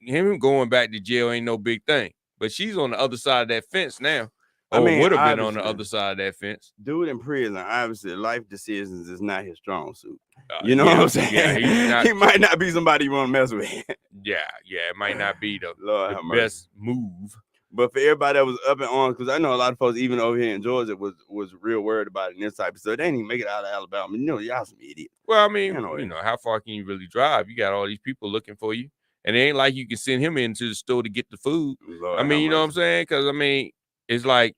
him going back to jail ain't no big thing. But she's on the other side of that fence now. I Or mean, would have been on obviously, the other side of that fence. dude in prison, obviously, life decisions is not his strong suit. Uh, You know yeah, what I'm saying? yeah, he's not. He might not be somebody you want to mess with. Yeah, it might not be Lord the have mercy. best move. But for everybody that was up in arms, because I know a lot of folks, even over here in Georgia, was real worried about it in this type of stuff. They didn't even make it out of Alabama. You know, y'all some idiots. Well, I mean, how far can you really drive? You got all these people looking for you. And it ain't like you can send him into the store to get the food. Lord I mean, you know what I'm mercy. saying? Because, I mean, it's like,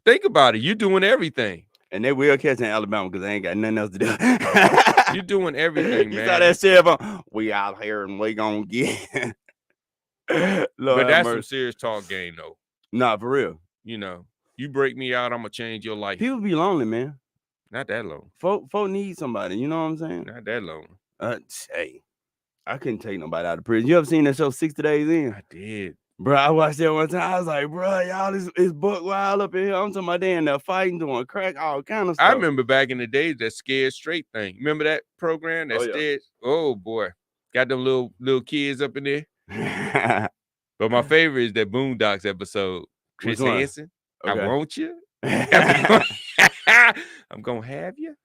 think about it. You're doing everything. And they will catch in Alabama because they ain't got nothing else to do. You're doing everything, You man. saw that sheriff on, we out here and we gonna get. But that's some serious talk game, though. Nah, for real. You know, you break me out, I'm going to change your life. People be lonely, man. Not that long. Folk need somebody. You know what I'm saying? Not that long. Hey, I couldn't take nobody out of prison. You ever seen that show 60 Days In? I did. Bro, I watched that one time. I was like, bro, y'all is buck wild up in here. I'm talking about they in there fighting, doing crack, all kind of stuff. I remember back in the days that Scared Straight thing. Remember that program? That Scared? Oh, boy. Got them little kids up in there. But my favorite is that Boondocks episode. Chris Hansen, okay. I want you. I'm going to have you.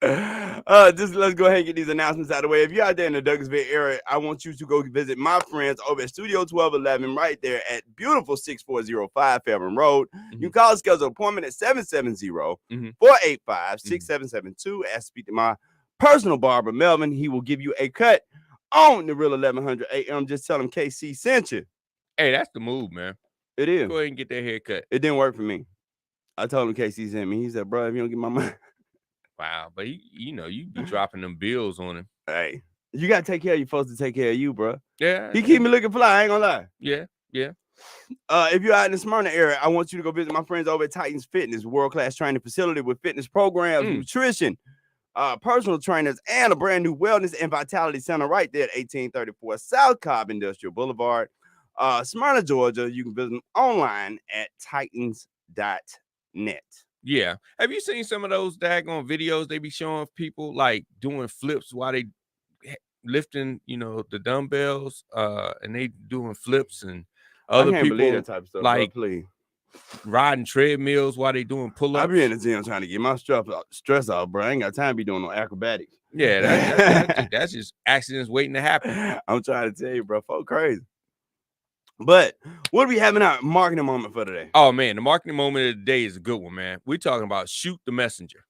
Just let's go ahead and get these announcements out of the way. If you're out there in the Douglasville area, I want you to go visit my friends over at Studio 1211 right there at beautiful 6405 Fairburn Road. Mm-hmm. You can call and schedule an appointment at 770-485-6772. Ask to speak to my personal barber, Melvin. He will give you a cut on the real 1100 AM. Just tell him KC sent you. Hey, that's the move, man. It is. Go ahead and get that haircut. It didn't work for me. I told him KC sent me. He said, bro, if you don't get my money. Wow, but you be dropping them bills on him. Hey, you got to take care of you folks to take care of you, bro. Yeah. He keep me looking fly, I ain't gonna lie. Yeah. If you're out in the Smyrna area, I want you to go visit my friends over at Titans Fitness, world-class training facility with fitness programs, nutrition, personal trainers, and a brand new wellness and vitality center right there at 1834 South Cobb Industrial Boulevard, Smyrna, Georgia. You can visit them online at titans.net. Yeah. Have you seen some of those daggone videos they be showing people like doing flips while they lifting, the dumbbells, and they doing flips and other people that type of stuff, like bro, riding treadmills while they doing pull-ups. I be in the gym trying to get my stress off, bro. I ain't got time to be doing no acrobatics. Yeah, that's just accidents waiting to happen. I'm trying to tell you, bro, folk crazy. But what are we having our marketing moment for today? Oh, man, the marketing moment of the day is a good one, man. We're talking about shoot the messenger.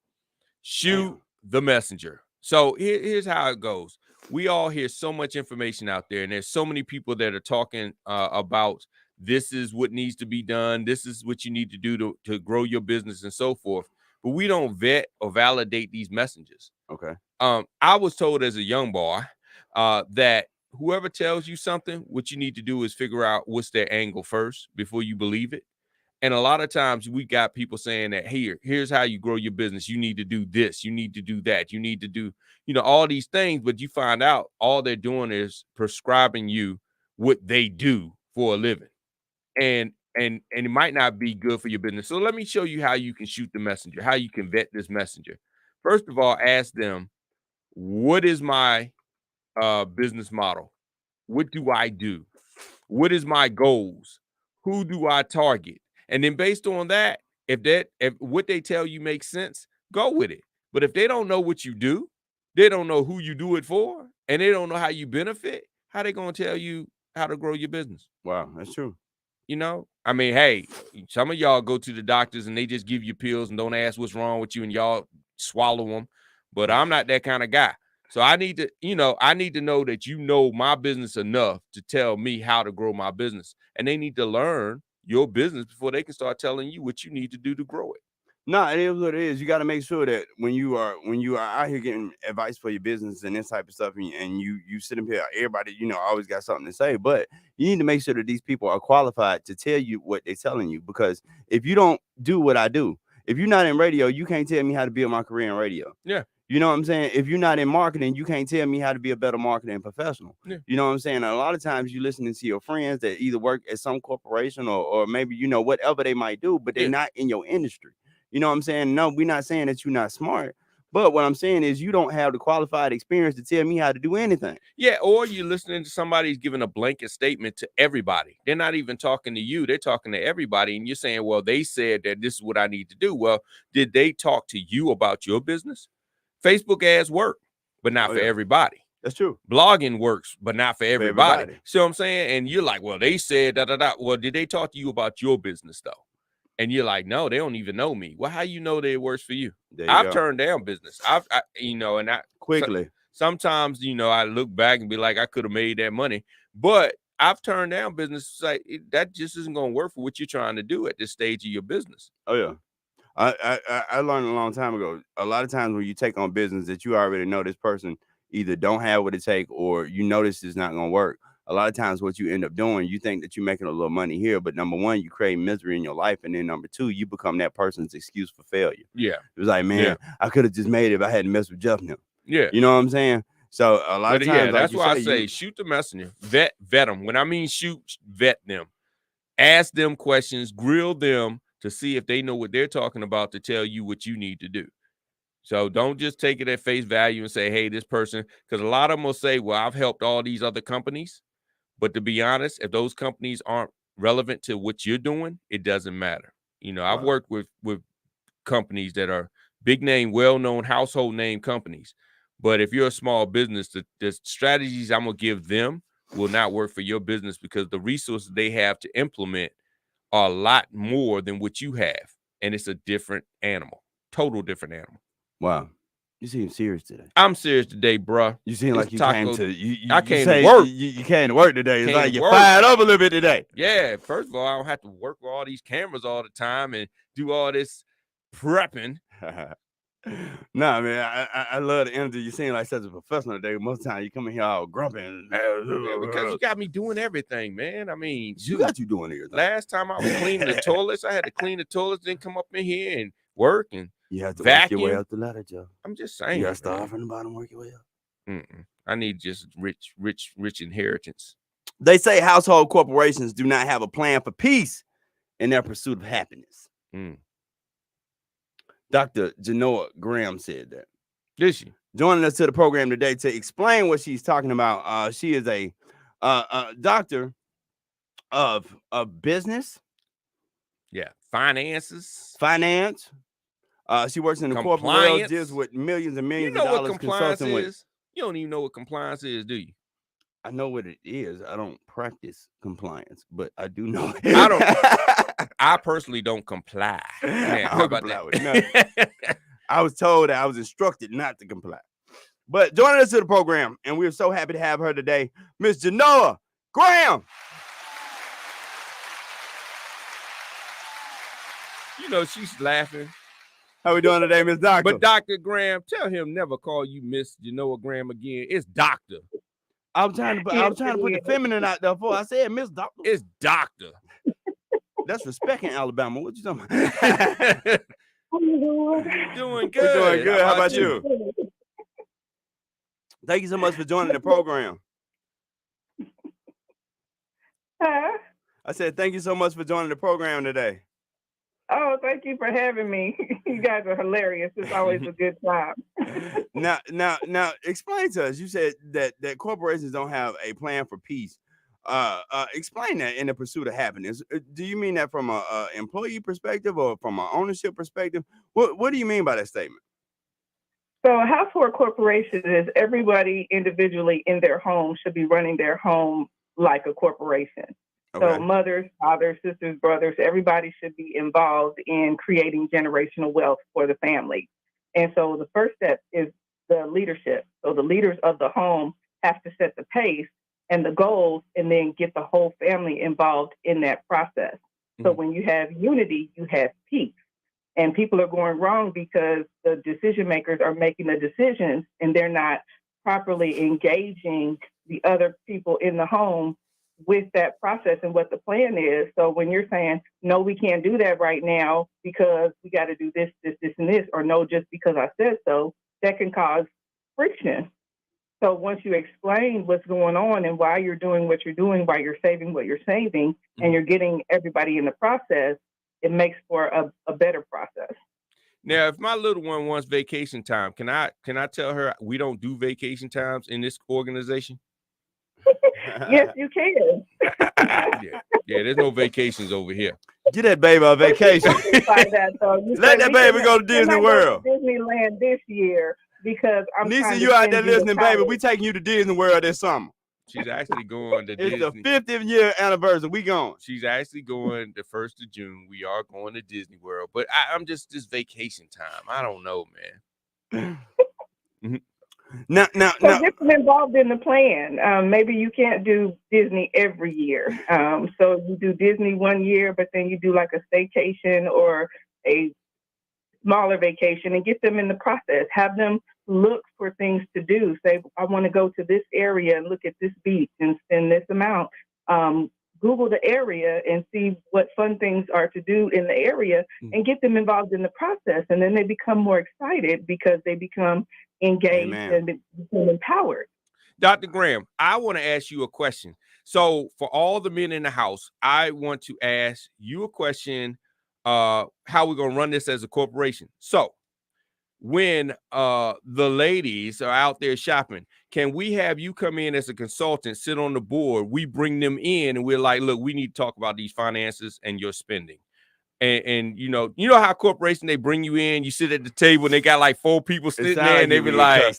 Shoot the messenger. So here's how it goes. We all hear so much information out there, and there's so many people that are talking about this is what needs to be done. This is what you need to do to grow your business and so forth. But we don't vet or validate these messages. Okay. I was told as a young boy that whoever tells you something, what you need to do is figure out what's their angle first before you believe it. And a lot of times we got people saying that here's how you grow your business. You need to do this. You need to do that. You need to do, all these things. But you find out all they're doing is prescribing you what they do for a living. And it might not be good for your business. So let me show you how you can shoot the messenger, how you can vet this messenger. First of all, ask them, what is my business model? What do I do? What is my goals? Who do I target? And then based on that, if what they tell you makes sense, go with it. But if they don't know what you do, they don't know who you do it for, and they don't know how you benefit, how they going to tell you how to grow your business? Wow, that's true. I mean, hey, some of y'all go to the doctors and they just give you pills and don't ask what's wrong with you and y'all swallow them. But I'm not that kind of guy. So I need to know that my business enough to tell me how to grow my business. And they need to learn your business before they can start telling you what you need to do to grow it. No, it is what it is. You got to make sure that when you are out here getting advice for your business and this type of stuff, and you sit up here, everybody, always got something to say, but you need to make sure that these people are qualified to tell you what they're telling you. Because if you don't do what I do, if you're not in radio, you can't tell me how to build my career in radio. Yeah. You know what I'm saying? If you're not in marketing, you can't tell me how to be a better marketing professional. Yeah. You know what I'm saying? And a lot of times you listening to your friends that either work at some corporation or maybe, whatever they might do, but they're not in your industry. You know what I'm saying? No, we're not saying that you're not smart, But what I'm saying is you don't have the qualified experience to tell me how to do anything. Yeah, or you're listening to somebody who's giving a blanket statement to everybody. They're not even talking to you. They're talking to everybody. And you're saying, well, they said that this is what I need to do. Well, did they talk to you about your business? Facebook ads work, but not for everybody. That's true. Blogging works, but not for everybody. everybody. See what I'm saying? And you're like, well, they said da-da-da. Well, did they talk to you about your business, though? And you're like, no, they don't even know me. Well, how you know that it works for you? I've turned down business. Quickly. Sometimes, I look back and be like, I could have made that money, but I've turned down business. Like that just isn't going to work for what you're trying to do at this stage of your business. Oh yeah. I learned a long time ago. A lot of times when you take on business that you already know this person either don't have what it takes or you know this is not going to work. A lot of times what you end up doing, you think that you're making a little money here, but number one, you create misery in your life. And then number two, you become that person's excuse for failure. Yeah. It was like, man, I could have just made it if I hadn't messed with Jeff now. Yeah. You know what I'm saying? So a lot of times, that's why I say shoot the messenger, vet them. When I mean shoot, vet them, ask them questions, grill them to see if they know what they're talking about to tell you what you need to do. So don't just take it at face value and say, hey, this person, because a lot of them will say, well, I've helped all these other companies. But to be honest, if those companies aren't relevant to what you're doing, it doesn't matter. I've worked with companies that are big name, well-known household name companies. But if you're a small business, the strategies I'm going to give them will not work for your business because the resources they have to implement are a lot more than what you have. And it's a different animal, total different animal. Wow. You seem serious today. I'm serious today, bro. You seem like you came to I came to work. You came to work today. It's like you're fired up a little bit today. Yeah. First of all, I don't have to work with all these cameras all the time and do all this prepping. Nah, man, I love the energy. You seem like such a professional today. Most of the time you come in here all grumpy. Because you got me doing everything, man. I mean, you got you doing everything. Last time I was cleaning the toilets, I had to clean the toilets, then come up in here and work and you have to vacuum. Work your way up the ladder, Joe. I'm just saying. You got to start from the bottom, work your way up. I need just rich inheritance. They say household corporations do not have a plan for peace in their pursuit of happiness. Dr. Jennoa Graham said that. Did she? Joining us to the program today to explain what she's talking about. She is a doctor of business. Yeah, finance. She works in the corporate world, deals with millions and millions of dollars. What compliance is? You don't even know what compliance is, do you? I know what it is. I don't practice compliance, but I do know it. I personally don't comply. Man, how about that? I was told that I was instructed not to comply. But joining us to the program, and we're so happy to have her today, Miss Jennoa Graham. She's laughing. How we doing today, Miss Doctor? But Dr. Graham, tell him never call you Miss Jennoa Graham again. It's Doctor. I was trying to put the feminine out there for. I said Miss Doctor. It's Doctor. That's respect in Alabama. What you talking about? Doing good. We're doing good. How about you? Thank you so much for joining the program. Huh? I said thank you so much for joining the program today. Oh, thank you for having me. You guys are hilarious. It's always a good time. Now, explain to us. You said that corporations don't have a plan for peace. Explain that in the pursuit of happiness. Do you mean that from a employee perspective or from an ownership perspective? What do you mean by that statement? So a household corporation is everybody individually in their home should be running their home like a corporation. Okay. So mothers, fathers, sisters, brothers, everybody should be involved in creating generational wealth for the family. And so the first step is the leadership. So the leaders of the home have to set the pace and the goals and then get the whole family involved in that process. So when you have unity, you have peace. And people are going wrong because the decision makers are making the decisions and they're not properly engaging the other people in the home with that process and what the plan is. So when you're saying, no, we can't do that right now because we got to do this, and this, or no, just because I said so, that can cause friction. So once you explain what's going on and why you're doing what you're doing, why you're saving what you're saving, and you're getting everybody in the process, it makes for a better process. Now, if my little one wants vacation time, can I tell her we don't do vacation times in this organization? Yes, you can. Yeah, there's no vacations over here. Get that baby on vacation. Let that baby go to Disney World. Disneyland this year because I'm Nisa, trying you to out there send you to listening, baby? college. We taking you to Disney World this summer. She's actually going to It's Disney. the 50th year anniversary. We going. She's actually going the 1st of June. We are going to Disney World, but I'm just this vacation time. I don't know, man. Now, get them involved in the plan. Maybe you can't do Disney every year. So you do Disney one year, but then you do like a staycation or a smaller vacation and get them in the process. Have them look for things to do. Say, I want to go to this area and look at this beach and spend this amount. Google the area and see what fun things are to do in the area and get them involved in the process. And then they become more excited because they become engaged and become empowered. Dr. Graham, I want to ask you a question. So for all the men in the house, I want to ask you a question, how we're going to run this as a corporation. So when the ladies are out there shopping, can we have you come in as a consultant, sit on the board, we bring them in and we're like, look, we need to talk about these finances and your spending. And you know how corporation, they bring you in, you sit at the table and they got like 4 people sitting there and they be like,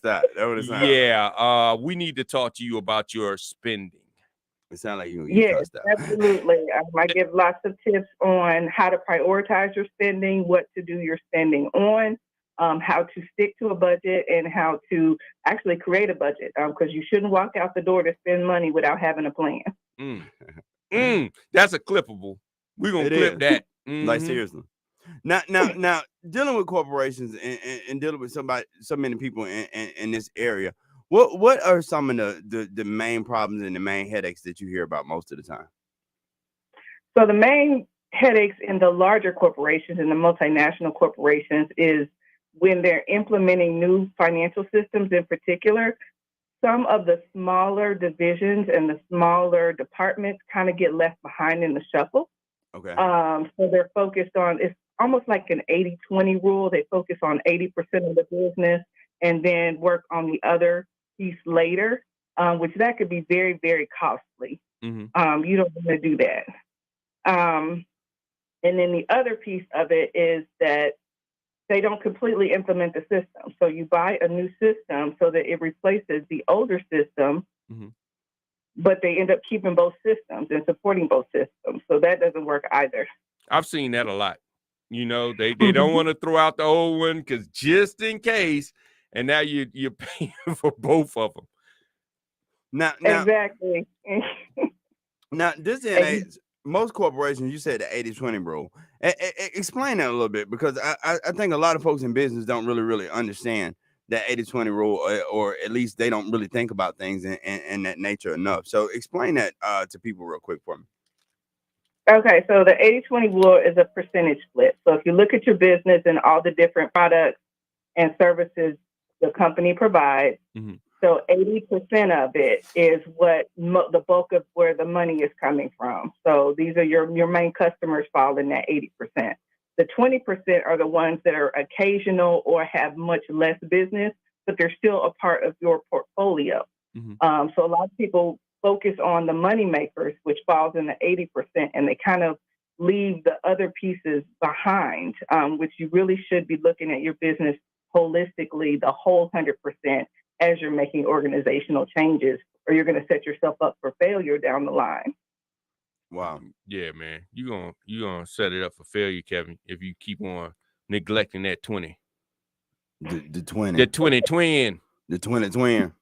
yeah, we need to talk to you about your spending. It sounds like you get cussed out. Absolutely. I give lots of tips on how to prioritize your spending, what to do your spending on, how to stick to a budget, and how to actually create a budget, because you shouldn't walk out the door to spend money without having a plan. That's a clippable. We're going to clip that. Like seriously. Now, dealing with corporations and dealing with so many people in this area, what are some of the main problems and the main headaches that you hear about most of the time? So the main headaches in the larger corporations and the multinational corporations is when they're implementing new financial systems in particular. Some of the smaller divisions and the smaller departments kind of get left behind in the shuffle. Okay. So they're focused on, it's almost like an 80-20 rule. They focus on 80% of the business and then work on the other piece later, which that could be very, very costly. Mm-hmm. You don't want to do that. And then the other piece of it is that they don't completely implement the system. So you buy a new system so that it replaces the older system, mm-hmm. but they end up keeping both systems and supporting both systems. So that doesn't work either. I've seen that a lot. You know, they don't want to throw out the old one because just in case, and now you're paying for both of them. Now exactly. Now, this day and age, most corporations, you said the 80-20 rule. Explain that a little bit, because I think a lot of folks in business don't really understand that 80-20 rule, or at least they don't really think about things in that nature enough. So explain that to people real quick for me. Okay, so the 80-20 rule is a percentage split. So if you look at your business and all the different products and services the company provides, mm-hmm. so 80% of it is what the bulk of where the money is coming from. So these are your main customers fall in that 80%. The 20% are the ones that are occasional or have much less business, but they're still a part of your portfolio. Mm-hmm. So a lot of people focus on the money makers, which falls in the 80%, and they kind of leave the other pieces behind, which you really should be looking at your business holistically, the whole 100%, as you're making organizational changes, or you're going to set yourself up for failure down the line. Wow. Yeah, man. You're gonna set it up for failure, Kevin, if you keep on neglecting that 20. The 20. The 20 twin. The 20 twin.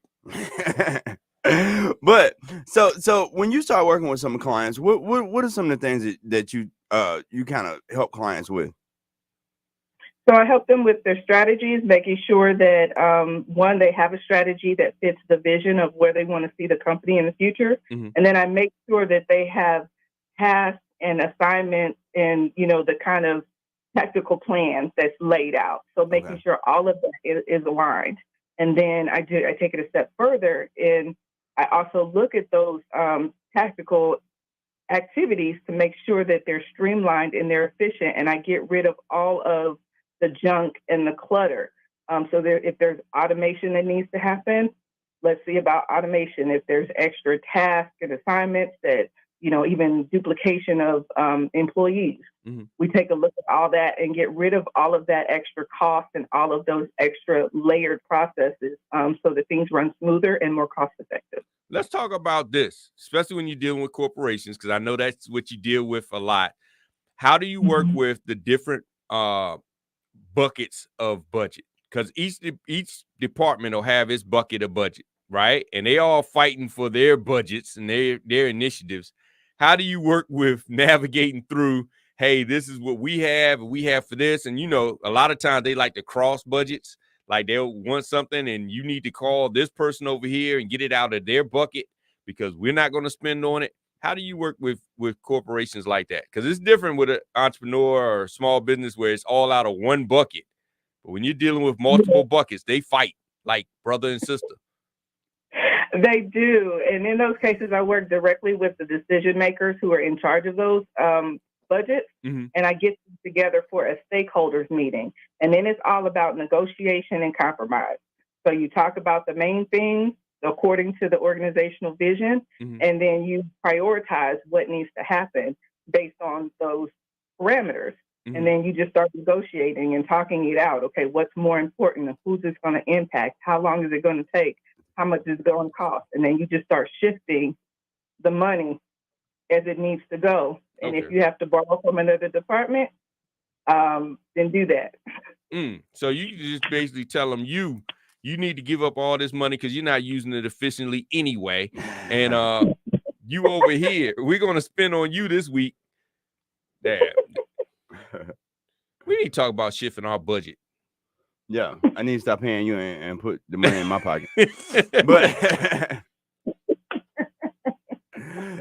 But so when you start working with some clients, what are some of the things that you kind of help clients with? So I help them with their strategies, making sure that one, they have a strategy that fits the vision of where they want to see the company in the future, mm-hmm. and then I make sure that they have tasks and assignments and the kind of tactical plans that's laid out. So making sure all of that is aligned, and then I take it a step further, and I also look at those tactical activities to make sure that they're streamlined and they're efficient, and I get rid of all of the junk and the clutter. So if there's automation that needs to happen, let's see about automation. If there's extra tasks and assignments that, even duplication of employees, we take a look at all that and get rid of all of that extra cost and all of those extra layered processes so that things run smoother and more cost effective. Let's talk about this, especially when you're dealing with corporations, because I know that's what you deal with a lot. How do you work with the different buckets of budget? Because each department will have its bucket of budget, right? And they all fighting for their budgets and their initiatives. How do you work with navigating through, hey, this is what we have for this? And, a lot of times they like to cross budgets. Like they'll want something and you need to call this person over here and get it out of their bucket because we're not going to spend on it. How do you work with corporations like that? Because it's different with an entrepreneur or small business where it's all out of one bucket. But when you're dealing with multiple buckets, they fight like brother and sister. They do. And in those cases, I work directly with the decision makers who are in charge of those budgets. And I get them together for a stakeholders meeting. And then it's all about negotiation and compromise. So you talk about the main things according to the organizational vision, and then you prioritize what needs to happen based on those parameters. And then you just start negotiating and talking it out. Okay, what's more important? Who's this going to impact? How long is it going to take? How much is it going to cost? And then you just start shifting the money as it needs to go. And if you have to borrow from another department, then do that. So you just basically tell them you need to give up all this money because you're not using it efficiently anyway. And you over here, we're going to spend on you this week. Damn. We need to talk about shifting our budget. Yeah, I need to stop paying you and put the money in my pocket. But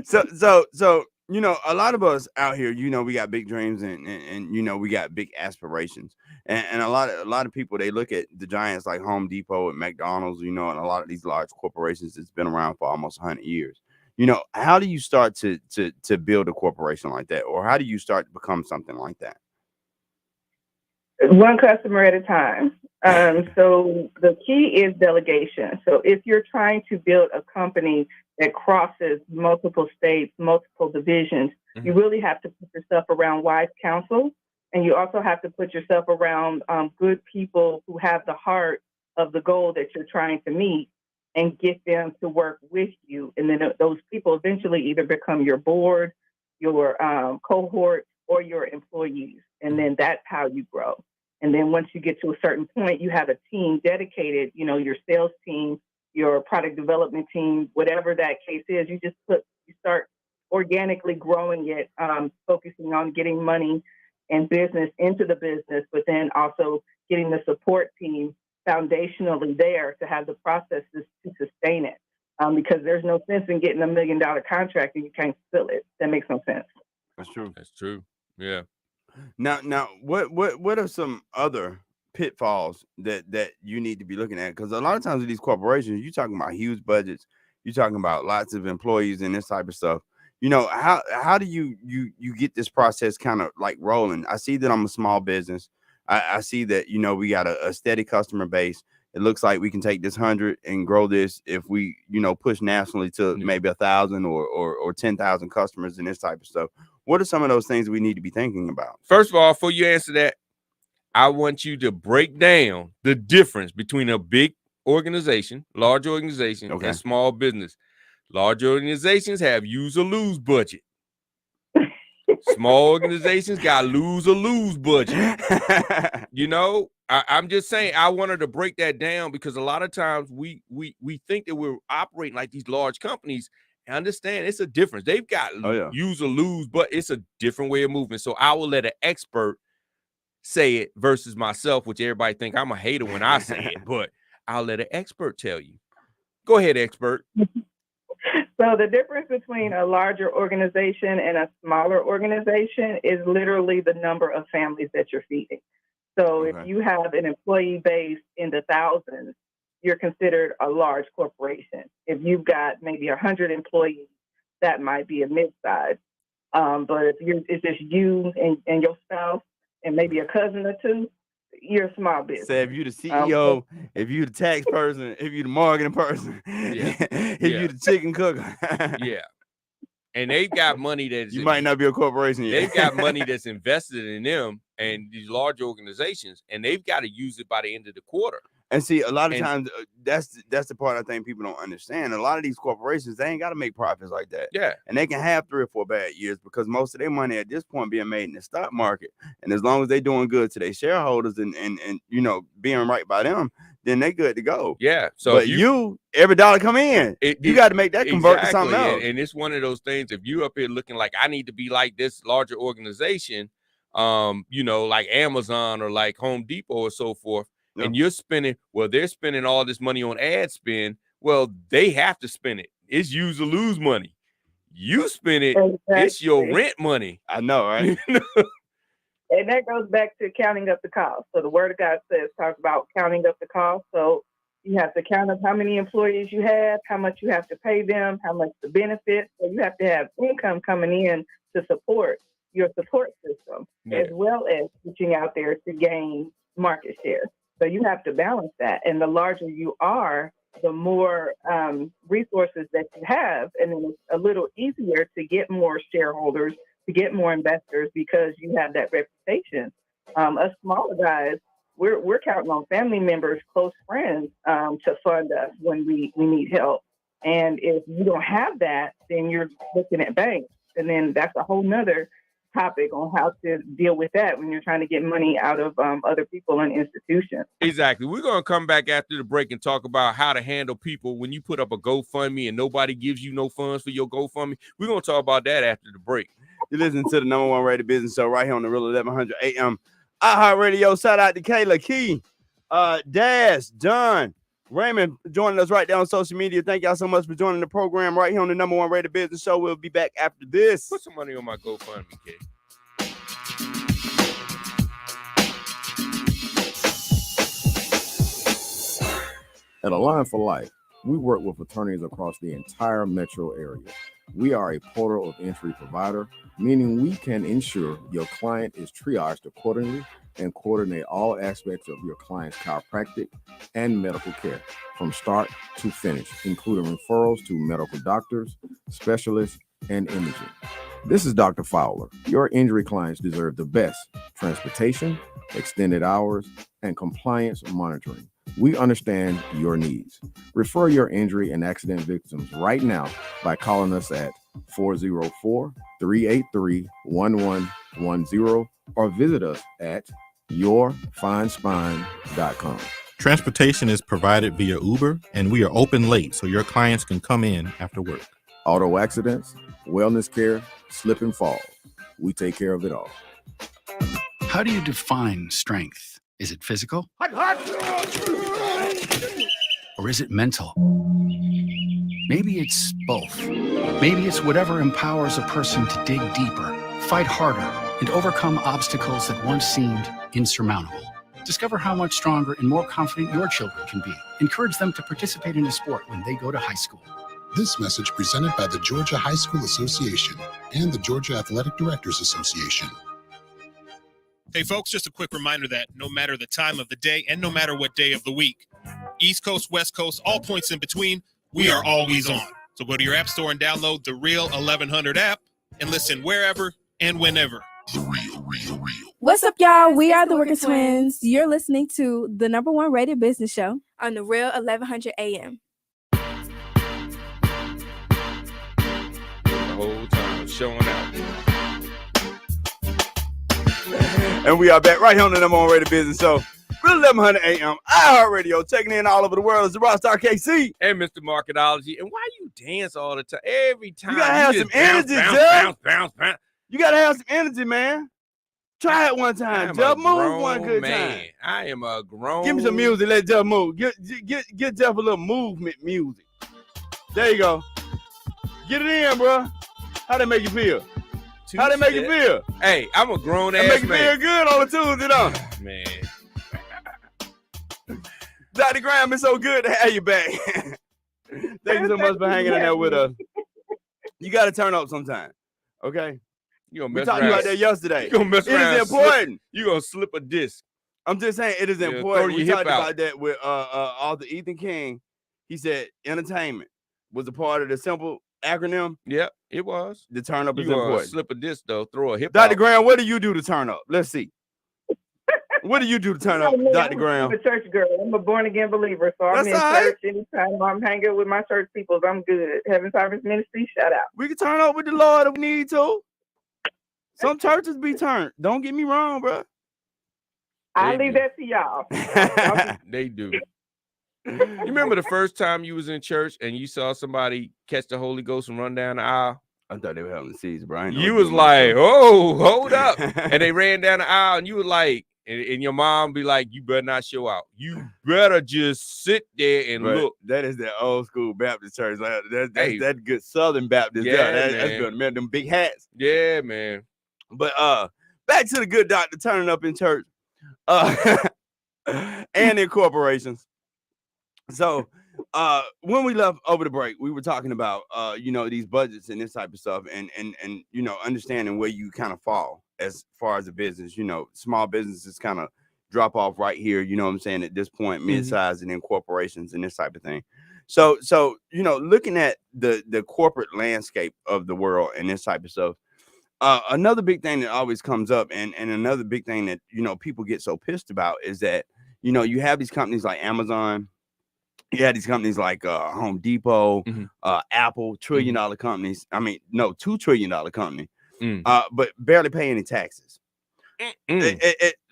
so a lot of us out here, we got big dreams and we got big aspirations. And a lot of people, they look at the giants like Home Depot and McDonald's, and a lot of these large corporations that's been around for almost 100 years. How do you start to build a corporation like that? Or how do you start to become something like that? One customer at a time. So the key is delegation. So if you're trying to build a company that crosses multiple states, multiple divisions, you really have to put yourself around wise counsel. And you also have to put yourself around good people who have the heart of the goal that you're trying to meet and get them to work with you. And then those people eventually either become your board, your cohort, or your employees. And then that's how you grow. And then once you get to a certain point, you have a team dedicated, your sales team, your product development team, whatever that case is, you start organically growing it, focusing on getting money and business into the business, but then also getting the support team foundationally there to have the processes to sustain it. Because there's no sense in getting $1 million contract and you can't fill it. That makes no sense. That's true. That's true. Yeah. Now, what are some other pitfalls that you need to be looking at? Because a lot of times with these corporations, you're talking about huge budgets, you're talking about lots of employees and this type of stuff. How do you get this process kind of like rolling? I see that I'm a small business. I see that we got a steady customer base. It looks like we can take this 100 and grow this if we push nationally to maybe 1,000 or 10,000 customers and this type of stuff. What are some of those things we need to be thinking about? First of all, before you answer that, I want you to break down the difference between a big organization, large organization, and small business. Large organizations have use or lose budget. Small organizations got lose or lose budget. I'm just saying, I wanted to break that down because a lot of times we think that we're operating like these large companies. I understand it's a difference. They've got use or lose, but it's a different way of moving. So I will let an expert say it versus myself, which everybody think I'm a hater when I say it, but I'll let an expert tell you. Go ahead, expert. So the difference between a larger organization and a smaller organization is literally the number of families that you're feeding. So if you have an employee base in the thousands, you're considered a large corporation. If you've got maybe 100 employees, that might be a mid-size. But if it's just you and your spouse and maybe a cousin or two, your small business. Say if you the CEO, if you the tax person, if you the marketing person, if you the chicken cooker. Yeah. And they've got money that's you might not be a corporation yet. They've got money that's invested in them and these large organizations, and they've got to use it by the end of the quarter. And see, a lot of times that's the part I think people don't understand. A lot of these corporations, they ain't got to make profits like that. Yeah. And they can have 3 or 4 bad years because most of their money at this point being made in the stock market. And as long as they're doing good to their shareholders and you know, being right by them, then they good to go. Yeah. So but you every dollar come in, you got to make that convert to something else. And it's one of those things, if you up here looking like I need to be like this larger organization, you know, like Amazon or like Home Depot or so forth, and you're spending, well, they're spending all this money on ad spend. Well, they have to spend it. It's use or lose money. You spend it, it's your rent money. I know, right? And that goes back to counting up the cost. So the Word of God talks about counting up the cost. So you have to count up how many employees you have, how much you have to pay them, how much the benefits. So you have to have income coming in to support your support system, as well as reaching out there to gain market share. So you have to balance that. And the larger you are, the more resources that you have. And then it's a little easier to get more shareholders, to get more investors, because you have that reputation. Us smaller guys, we're counting on family members, close friends to fund us when we need help. And if you don't have that, then you're looking at banks. And then that's a whole nother topic on how to deal with that when you're trying to get money out of other people and institutions. Exactly. We're going to come back after the break and talk about how to handle people when you put up a GoFundMe and nobody gives you no funds for your GoFundMe. We're going to talk about that after the break. You listen to the #1 rated business show right here on the Real 1100 AM iHeartRadio. Shout out to Kayla Key, Dash, John, Raymond joining us right there on social media. Thank y'all so much for joining the program right here on the #1 rated business show. We'll be back after this. Put some money on my GoFundMe, kid. At Align for Life, we work with attorneys across the entire metro area. We are a portal of entry provider, meaning we can ensure your client is triaged accordingly and coordinate all aspects of your client's chiropractic and medical care from start to finish, including referrals to medical doctors, specialists, and imaging. This is Dr. Fowler. Your injury clients deserve the best: transportation, extended hours, and compliance monitoring. We understand your needs. Refer your injury and accident victims right now by calling us at 404-383-1110 or visit us at yourfinespine.com. Transportation is provided via Uber, and we are open late so your clients can come in after work. Auto accidents, wellness care, slip and fall. We take care of it all. How do you define strength? Is it physical? Or is it mental? Maybe it's both. Maybe it's whatever empowers a person to dig deeper, fight harder, and overcome obstacles that once seemed insurmountable. Discover how much stronger and more confident your children can be. Encourage them to participate in a sport when they go to high school. This message presented by the Georgia High School Association and the Georgia Athletic Directors Association. Hey folks, just a quick reminder that no matter the time of the day and no matter what day of the week, East Coast, West Coast, all points in between, we are always on. So go to your app store and download the Real 1100 app and listen wherever and whenever. The Real. What's up, y'all? We are the Working Twins. You're listening to the #1 rated business show on the Real 1100 AM. The whole time showing out. And we are back right here on the #1 rated business show. Real 1100 AM iHeartRadio, taking in all over the world. It's the Rockstar KC and Mr. Marketology. And why you dance all the time? Every time you gotta have some energy, Jeff. Bounce. You gotta have some energy, man. Try it one time, Jeff. Move one good time. I am a grown. Give me some music. Let Jeff move. Get Jeff a little movement music. There you go. Get it in, bro. How that make you feel? How that make you feel? Hey, I'm a grown ass man. That make you feel good on the Tuesday, though. Man. Dr. Graham, it's so good to have you back. Thank you so much for hanging in there with us. You got to turn up sometime, okay? You gonna we mess talked around. about that yesterday. You gonna mess around. It is important. You gonna slip a disc. I'm just saying it is Yeah, important. throw We your talked hip out. about that with author Ethan King. He said entertainment was a part of the simple acronym. Yep, it was. The turn up is You important. slip a disc though, throw a hip Dr. out. Graham, what do you do to turn up? Let's see. What do you do to turn up, Dr. Graham? I'm a church girl. I'm a born again believer, so I'm in church anytime I'm hanging with my church people. I'm good. Heaven's Harvest Ministry, shout out. We can turn up with the Lord if we need to. Some churches be turned. Don't get me wrong, bro. I leave that to y'all. They do. You remember the first time you was in church and you saw somebody catch the Holy Ghost and run down the aisle? I thought they were having seeds, Brian. You was like, oh, hold up. And they ran down the aisle and you were like, and your mom be like, you better not show out. You better just sit there and look. That is that old school Baptist church. Like, that's good Southern Baptist. Yeah, that's good, man. Them big hats. Yeah, man. But back to the good doctor turning up in church. And in corporations. So when we left over the break, we were talking about these budgets and this type of stuff, and understanding where you kind of fall as far as a business. Small businesses kind of drop off right here, you know what I'm saying, at this point, mid-size, and then corporations and this type of thing. So looking at the corporate landscape of the world and this type of stuff, another big thing that always comes up, and another big thing that people get so pissed about is that you have these companies like Amazon. You had these companies like Home Depot, Apple, $1 trillion companies. I mean, no, $2 trillion company, but barely pay any taxes.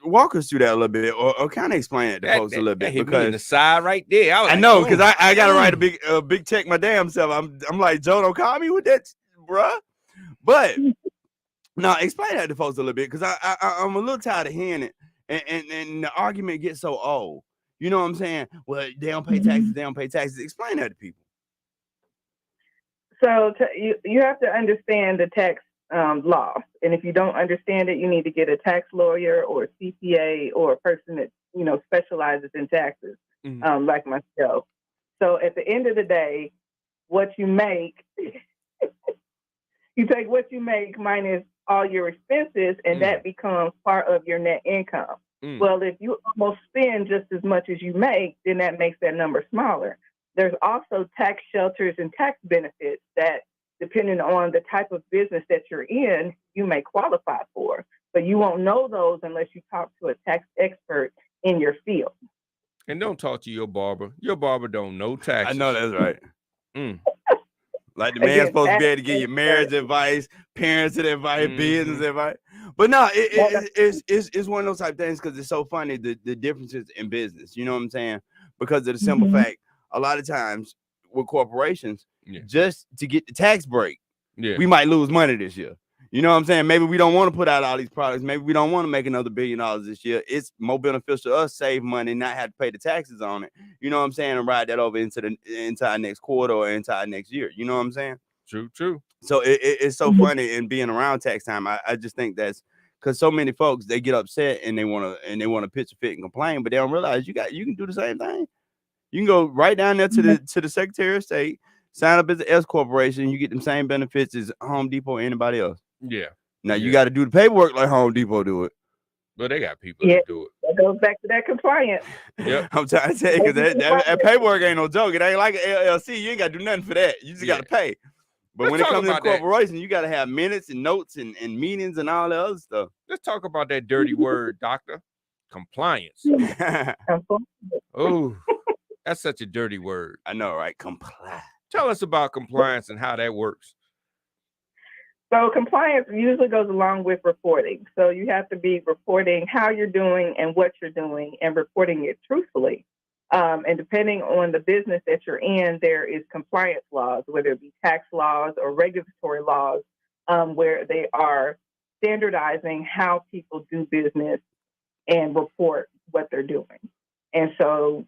Walk us through that a little bit, or kind of explain it to folks a little bit. Hit because me in the side right there. I know, because I got to write a big check my damn self. I'm like, Joe, don't call me with that, bruh. But now explain that to folks a little bit, because I'm a little tired of hearing it, and the argument gets so old. You know what I'm saying? Well, they don't pay taxes. They don't pay taxes. Explain that to people. So you have to understand the tax law. And if you don't understand it, you need to get a tax lawyer or a CPA or a person that, specializes in taxes, like myself. So at the end of the day, what you make, you take what you make minus all your expenses, and that becomes part of your net income. Well, if you almost spend just as much as you make, then that makes that number smaller. There's also tax shelters and tax benefits that, depending on the type of business that you're in, you may qualify for. But you won't know those unless you talk to a tax expert in your field. And don't talk to your barber. Your barber don't know taxes. I know that's right. Like the man's supposed to be able to give you marriage advice, parenting advice, business advice. But no, it's one of those type of things, because it's so funny, the differences in business. You know what I'm saying? Because of the simple fact, a lot of times with corporations, just to get the tax break, we might lose money this year. You know what I'm saying? Maybe we don't want to put out all these products. Maybe we don't want to make another $1 billion this year. It's more beneficial to us save money, not have to pay the taxes on it. You know what I'm saying? And ride that over into our next quarter or into our next year. You know what I'm saying? True. So it's so funny, and being around tax time, I just think that's because so many folks, they get upset and they want to pitch a fit and complain, but they don't realize you can do the same thing. You can go right down there to the Secretary of State, sign up as an S corporation, you get them same benefits as Home Depot or anybody else. Yeah. Now you got to do the paperwork like Home Depot do it. But they got people that do it. That goes back to that compliance. Yep. I'm trying to tell you, because that paperwork ain't no joke. It ain't like an LLC. You ain't got to do nothing for that. You just got to pay. But when it comes to corporation, you got to have minutes and notes and meetings and all that other stuff. Let's talk about that dirty word, doctor. Compliance. Oh, that's such a dirty word. I know, right? Comply. Tell us about compliance and how that works. So compliance usually goes along with reporting. So you have to be reporting how you're doing and what you're doing and reporting it truthfully. And depending on the business that you're in, there is compliance laws, whether it be tax laws or regulatory laws, where they are standardizing how people do business and report what they're doing. And so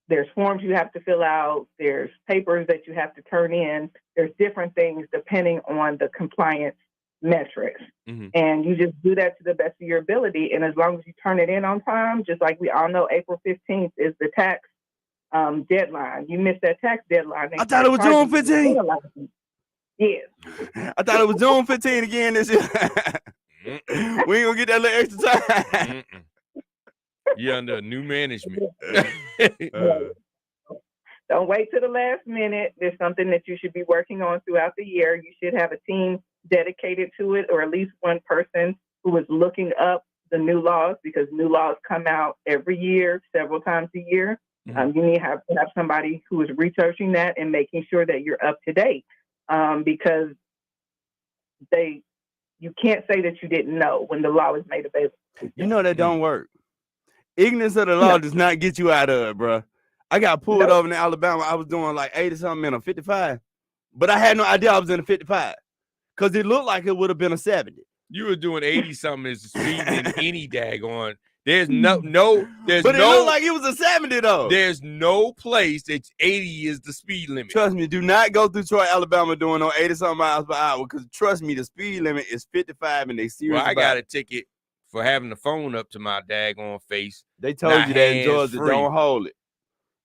there's forms you have to fill out, there's papers that you have to turn in, there's different things depending on the compliance metrics. And you just do that to the best of your ability. And as long as you turn it in on time, just like we all know, April 15th is the tax deadline. You missed that tax deadline. I thought it was June 15th. Yes. I thought it was June 15th again this year. We ain't gonna get that little extra time. You're under new management. Don't wait till the last minute. There's something that you should be working on throughout the year. You should have a team dedicated to it, or at least one person who is looking up the new laws, because new laws come out every year, several times a year. You need to have somebody who is researching that and making sure that you're up to date, because you can't say that you didn't know when the law is made available. You know that don't work. Ignorance of the law does not get you out of it, bro. I got pulled over in Alabama. I was doing like 80 something in a 55, but I had no idea I was in a 55 because it looked like it would have been a 70. You were doing 80 something is speeding in any daggone. There's but it looked like it was a 70 though. There's no place that 80 is the speed limit. Trust me, do not go through Troy, Alabama doing no 80 something miles per hour, because trust me, the speed limit is 55 and they serious. Well, I got a ticket for having the phone up to my daggone face. They told you that in Georgia, don't hold it.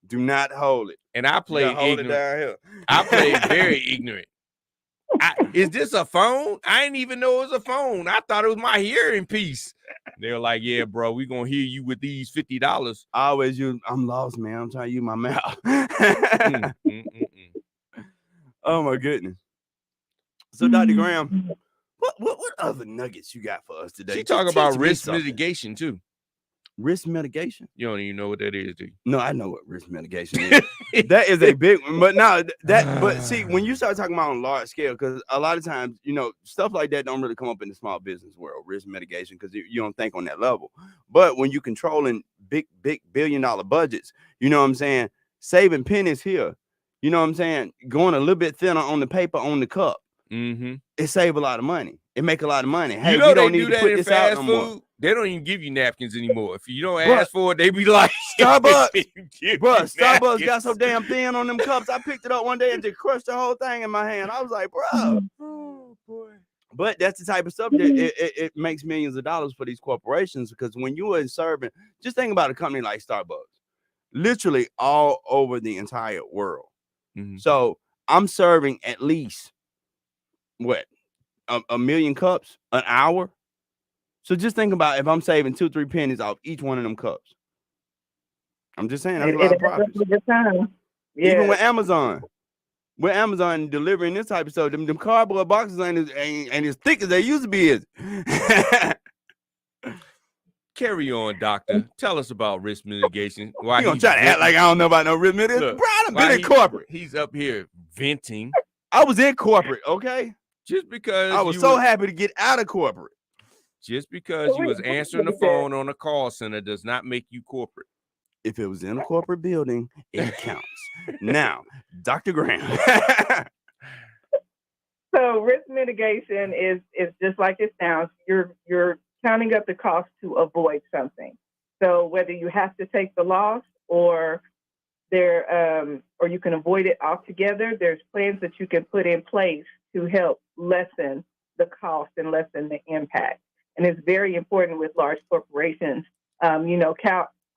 Do not hold it. And I played ignorant. Down here. I played very ignorant. Is this a phone? I didn't even know it was a phone. I thought it was my hearing piece. They're like, yeah, bro, we're going to hear you with these $50. I always use, I'm lost, man. I'm trying to use my mouth. Oh, my goodness. So, Dr. Graham, what other nuggets you got for us today? She talk about risk mitigation, too. Risk mitigation? You don't even know what that is, do you? No, I know what risk mitigation is. That is a big one. But no, but see, when you start talking about on large scale, because a lot of times, stuff like that don't really come up in the small business world, risk mitigation, because you don't think on that level. But when you're controlling big billion-dollar budgets, you know what I'm saying? Saving pennies here, you know what I'm saying? Going a little bit thinner on the paper on the cup. It save a lot of money. It make a lot of money. Hey, we don't need to put this out no more. They don't even give you napkins anymore. If you don't ask for it, they be like, Starbucks. Bro, Starbucks got so damn thin on them cups. I picked it up one day and just crushed the whole thing in my hand. I was like, bro. Oh, boy. But that's the type of stuff that it makes millions of dollars for these corporations, because when you are serving, just think about a company like Starbucks, literally all over the entire world. So I'm serving at least, a million cups an hour. So just think about if I'm saving 2-3 pennies off each one of them cups. I'm just saying that's a lot of profits. Yeah. Even with Amazon delivering this type of stuff, them cardboard boxes ain't as thick as they used to be. Is Carry on, doctor. Tell us about risk mitigation. Why you gonna try to act like I don't know about no risk mitigation? Look, bro, I've been in corporate. He's up here venting. I was in corporate, okay? Just because I was so happy to get out of corporate. Just because you was answering the phone on a call center does not make you corporate. If it was in a corporate building, it counts. Now, Dr. Graham. So risk mitigation is just like it sounds. You're counting up the cost to avoid something. So whether you have to take the loss or you can avoid it altogether, there's plans that you can put in place to help lessen the cost and lessen the impact. And it's very important with large corporations.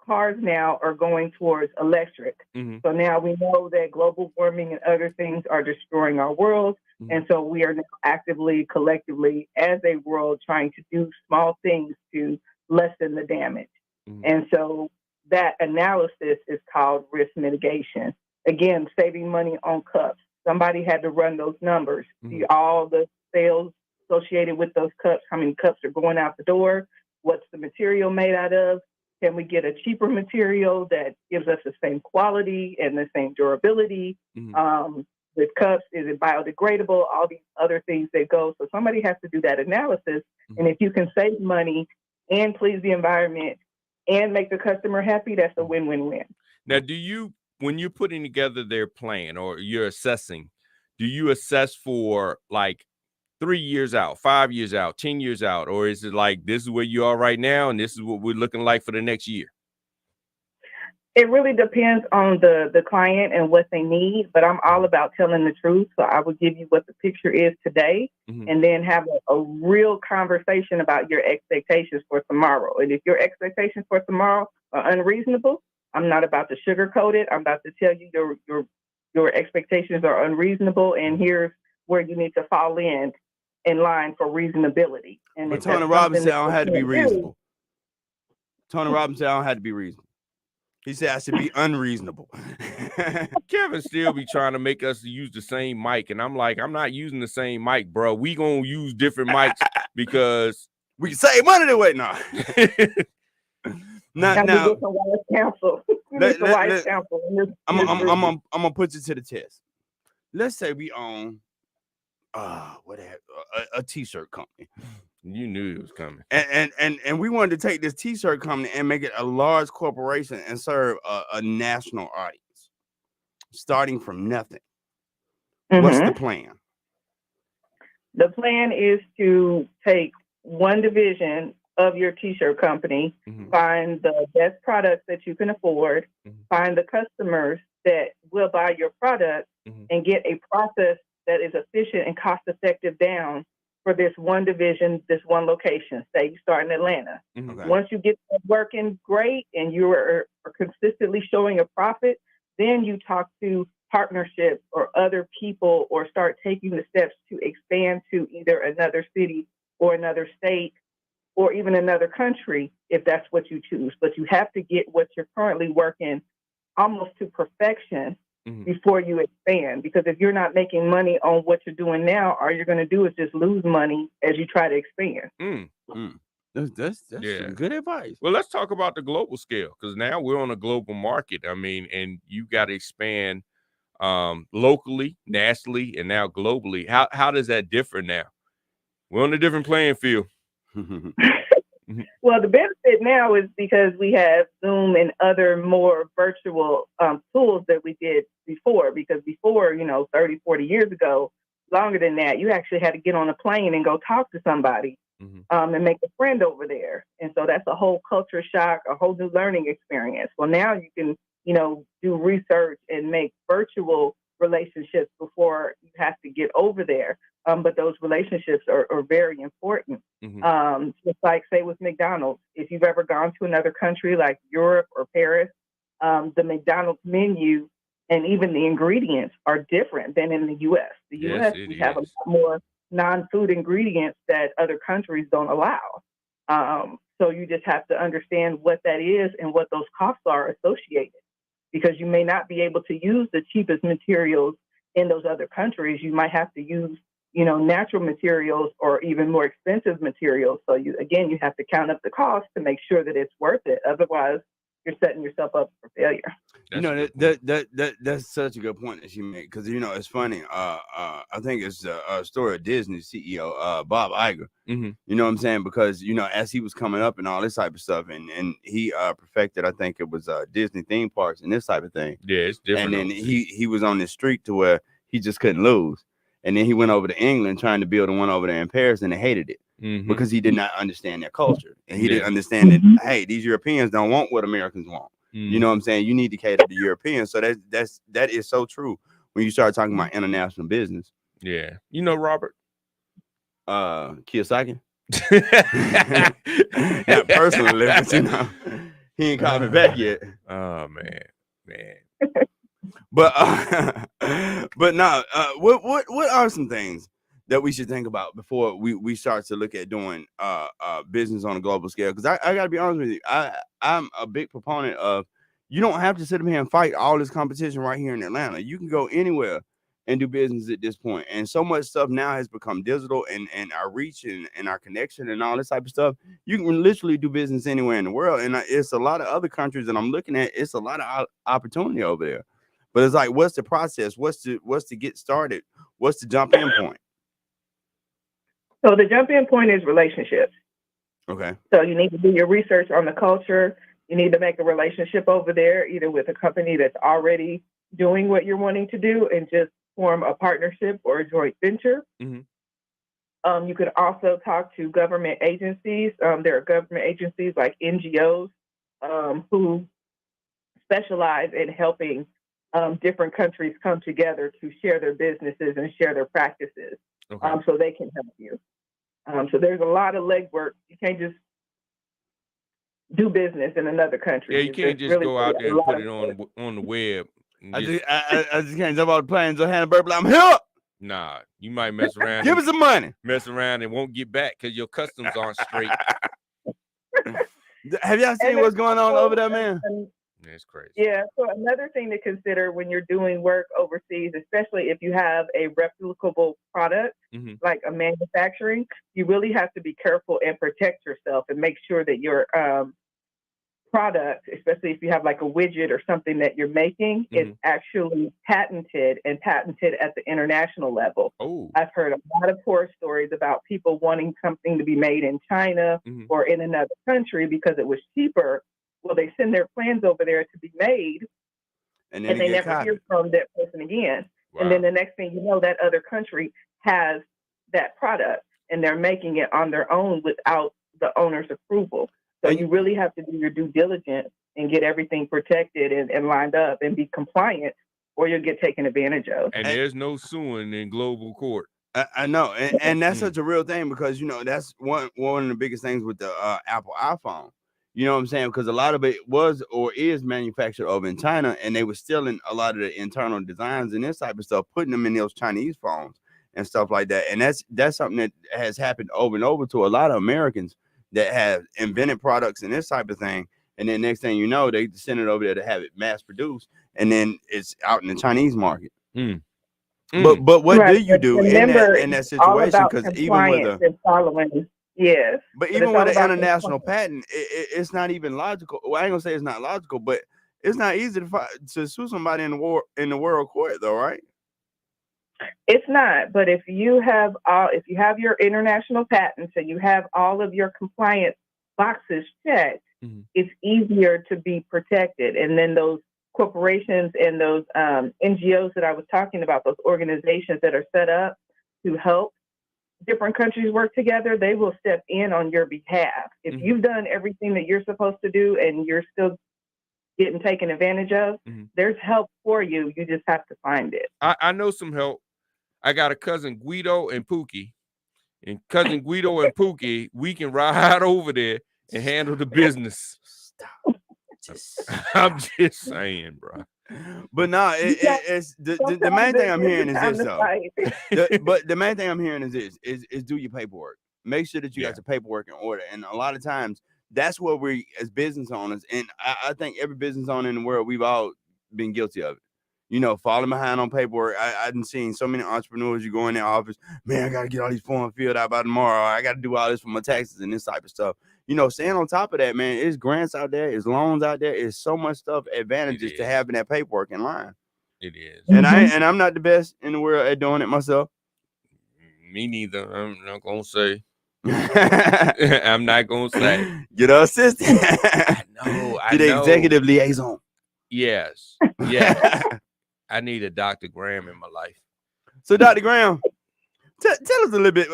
Cars now are going towards electric. So now we know that global warming and other things are destroying our world. And so we are now actively, collectively, as a world, trying to do small things to lessen the damage. And so that analysis is called risk mitigation. Again, saving money on cups. Somebody had to run those numbers, see all the sales associated with those cups, how many cups are going out the door, what's the material made out of, can we get a cheaper material that gives us the same quality and the same durability? With cups, is it biodegradable? All these other things that go. So somebody has to do that analysis. And if you can save money and please the environment and make the customer happy, that's a win-win-win. Now, when you're putting together their plan or you're assessing, do you assess for like 3 years out, 5 years out, 10 years out? Or is it like, this is where you are right now and this is what we're looking like for the next year? It really depends on the client and what they need, but I'm all about telling the truth. So I will give you what the picture is today and then have a real conversation about your expectations for tomorrow. And if your expectations for tomorrow are unreasonable, I'm not about to sugarcoat it. I'm about to tell you your expectations are unreasonable, and here's where you need to fall in line for reasonability. And but Tony Robbins said I don't have to be reasonable. Tony Robbins said I don't have to be reasonable. He said I should be unreasonable. Kevin still be trying to make us use the same mic, and I'm like, I'm not using the same mic, bro. We gonna use different mics because we can save money that way. No. now, get some wise counsel. I'm gonna put you to the test. Let's say we own a t-shirt company. You knew it was coming. And we wanted to take this t-shirt company and make it a large corporation and serve a national audience, starting from nothing. What's the plan? The plan is to take one division of your t-shirt company, find the best products that you can afford, find the customers that will buy your product, and get a process that is efficient and cost-effective down for this one division, this one location. Say you start in Atlanta. Okay. Once you get that working great and you are consistently showing a profit, then you talk to partnerships or other people or start taking the steps to expand to either another city or another state or even another country if that's what you choose. But you have to get what you're currently working almost to perfection before you expand. Because if you're not making money on what you're doing now, all you're going to do is just lose money as you try to expand. That's some good advice. Well, let's talk about the global scale, because now we're on a global market. I mean, and you got to expand locally, nationally, and now globally. How does that differ now? We're on a different playing field. Well, the benefit now is because we have Zoom and other more virtual tools that we did before. Because before, 30, 40 years ago, longer than that, you actually had to get on a plane and go talk to somebody and make a friend over there. And so that's a whole culture shock, a whole new learning experience. Well, now you can, do research and make virtual relationships before you have to get over there. But those relationships are very important. Just like, say, with McDonald's, if you've ever gone to another country like Europe or Paris, the McDonald's menu and even the ingredients are different than in the U.S. The U.S., we have a lot more non-food ingredients that other countries don't allow. So you just have to understand what that is and what those costs are associated, because you may not be able to use the cheapest materials in those other countries. You might have to use natural materials or even more expensive materials. So you have to count up the cost to make sure that it's worth it. Otherwise, you're setting yourself up for failure. That's such a good point that you make, because it's funny. I think it's a story of Disney CEO Bob Iger. You know what I'm saying? Because as he was coming up and all this type of stuff, and he perfected, I think it was Disney theme parks and this type of thing. Yeah, it's different. And then he was on this streak to where he just couldn't lose. And then he went over to England trying to build one over there in Paris, and they hated it because he did not understand their culture. And he didn't understand that, hey, these Europeans don't want what Americans want. You know what I'm saying? You need to cater to Europeans. So that is so true when you start talking about international business. Yeah. Robert? Kiyosaki? Not personally, but he ain't called me back yet. Oh, man. But no, what are some things that we should think about before we start to look at doing business on a global scale? Because I gotta be honest with you, I'm a big proponent of, you don't have to sit up here and fight all this competition right here in Atlanta. You can go anywhere and do business at this point. And so much stuff now has become digital, and our reach and our connection and all this type of stuff. You can literally do business anywhere in the world. And it's a lot of other countries that I'm looking at. It's a lot of opportunity over there. But it's like, what's the process? What's to get started? What's the jump in point? So the jump in point is relationships. Okay. So you need to do your research on the culture. You need to make a relationship over there, either with a company that's already doing what you're wanting to do, and just form a partnership or a joint venture. You could also talk to government agencies. There are government agencies like NGOs who specialize in helping different countries come together to share their businesses and share their practices, so they can help you. So there's a lot of legwork. You can't just do business in another country. Yeah, you can't just really go out there and put it on the web. I just can't jump off the plane and just hand a bird, I'm here. Nah, you might mess around. Give us some money. Mess around and won't get back because your customs aren't straight. Have y'all seen what's going on over there, man? That's crazy. Yeah. So another thing to consider when you're doing work overseas, especially if you have a replicable product like a manufacturing, you really have to be careful and protect yourself and make sure that your product, especially if you have like a widget or something that you're making, is actually patented and patented at the international level. Oh, I've heard a lot of horror stories about people wanting something to be made in China or in another country because it was cheaper. Well, they send their plans over there to be made, and they never hear from that person again. wow. And then the next thing you know, that other country has that product, and they're making it on their own without the owner's approval. So you really have to do your due diligence and get everything protected and lined up and be compliant, or you'll get taken advantage of. And there's no suing in global court. I know, and that's such a real thing because that's one of the biggest things with the Apple iPhone. You know what I'm saying? Because a lot of it was or is manufactured over in China, and they were stealing a lot of the internal designs and this type of stuff, putting them in those Chinese phones and stuff like that. And that's something that has happened over and over to a lot of Americans that have invented products and this type of thing. And then next thing you know, they send it over there to have it mass produced, and then it's out in the Chinese market. But what do you do in that situation? Because even with following. Yes. But even with an international patent, it's not even logical. Well, I ain't gonna say it's not logical, but it's not easy to sue somebody in the world court, though, right? It's not. But if you have your international patents and you have all of your compliance boxes checked, it's easier to be protected. And then those corporations and those NGOs that I was talking about, those organizations that are set up to help different countries work together, they will step in on your behalf. If you've done everything that you're supposed to do and you're still getting taken advantage of, there's help for you. You just have to find it. I know some help. I got a cousin, Guido and Pookie. And cousin Guido and Pookie, we can ride over there and handle the business. I'm just saying, bro. But no, it's the main thing I'm hearing is this, though. But the main thing I'm hearing is this: is do your paperwork. Make sure that you got your paperwork in order. And a lot of times, that's what we as business owners, and I think every business owner in the world, we've all been guilty of it. Falling behind on paperwork. I've seen so many entrepreneurs. You go in their office, man, I got to get all these forms filled out by tomorrow. I got to do all this for my taxes and this type of stuff. Staying on top of that, man, there's grants out there, there's loans out there, there's so much stuff, advantages to having that paperwork in line. It is. And I'm not the best in the world at doing it myself. Me neither. I'm not gonna say. I'm not gonna say. Get an assistant. I know. Get an executive liaison. Yes. I need a Dr. Graham in my life. So, Dr. Graham, tell us a little bit.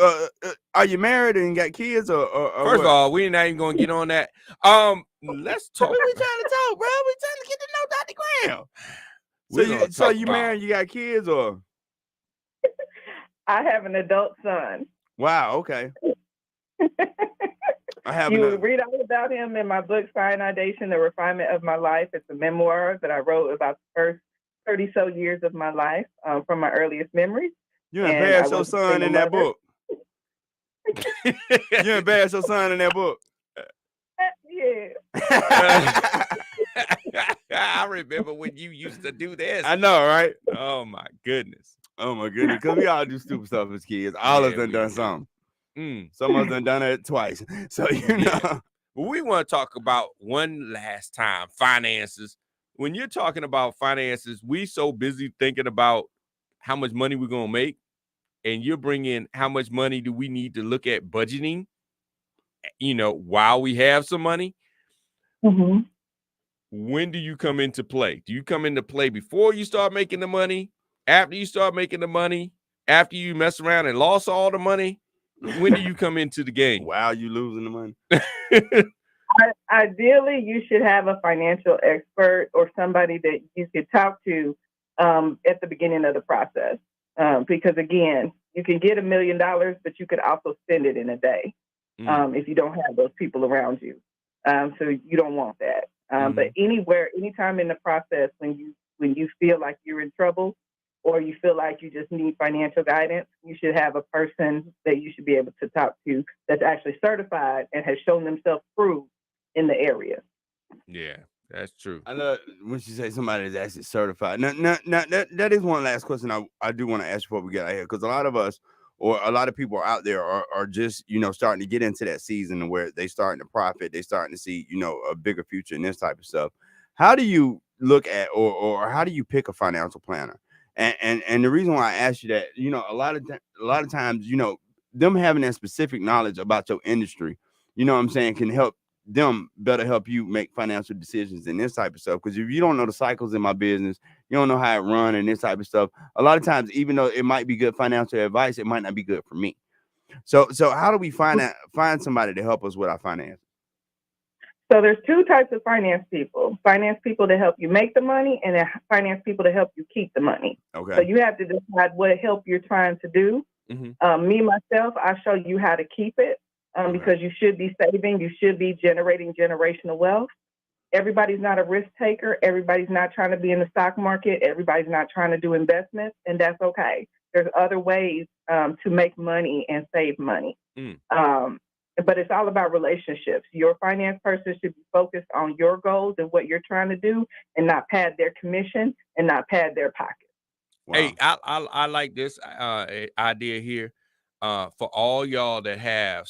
Are you married and got kids, or first of all, we're not even gonna get on that. Let's talk. We trying to talk, bro. We trying to get to know Dr. Graham. So you married? You got kids, or? I have an adult son. Wow. Okay. You read all about him in my book, Standardizing, The Refinement of My Life. It's a memoir that I wrote about the first 30 so years of my life, from my earliest memories. You embarrassed your son in that book. You embarrassed your son in that book. Yeah. I remember when you used to do this. I know, right? Oh my goodness. Because we all do stupid stuff as kids. All of us done something. Some of us done it twice. So we want to talk about one last time finances. When you're talking about finances, we so busy thinking about how much money we're gonna make, and you're bringing how much money do we need to look at budgeting, while we have some money. When do you come into play? Do you come into play before you start making the money, after you start making the money, after you mess around and lost all the money? When do you come into the game? Wow, you losing the money. Ideally, you should have a financial expert or somebody that you could talk to at the beginning of the process. Because again, you can get $1 million, but you could also spend it in a day if you don't have those people around you. So you don't want that. But anytime in the process when you feel like you're in trouble, or you feel like you just need financial guidance, you should have a person that you should be able to talk to that's actually certified and has shown themselves through in the area. Yeah, that's true. I love when she say somebody is actually certified. Now, that is one last question I do want to ask before we get out here, because a lot of us or a lot of people out there are just, starting to get into that season where they starting to profit. They starting to see, a bigger future in this type of stuff. How do you look at or how do you pick a financial planner? And the reason why I asked you that, a lot of times, them having that specific knowledge about your industry, what I'm saying, can help them better help you make financial decisions and this type of stuff. Because if you don't know the cycles in my business, you don't know how it run and this type of stuff, a lot of times, even though it might be good financial advice, it might not be good for me. So how do we find somebody to help us with our finances? So there's two types of finance people to help you make the money, and then finance people to help you keep the money. Okay. So you have to decide what help you're trying to do. Mm-hmm. Me, myself, I show you how to keep it. Because you should be saving, you should be generating generational wealth. Everybody's not a risk taker. Everybody's not trying to be in the stock market. Everybody's not trying to do investments, and that's okay. There's other ways to make money and save money. But it's all about relationships. Your finance person should be focused on your goals and what you're trying to do, and not pad their commission and not pad their pocket. Wow. Hey, I like this idea here for all y'all that have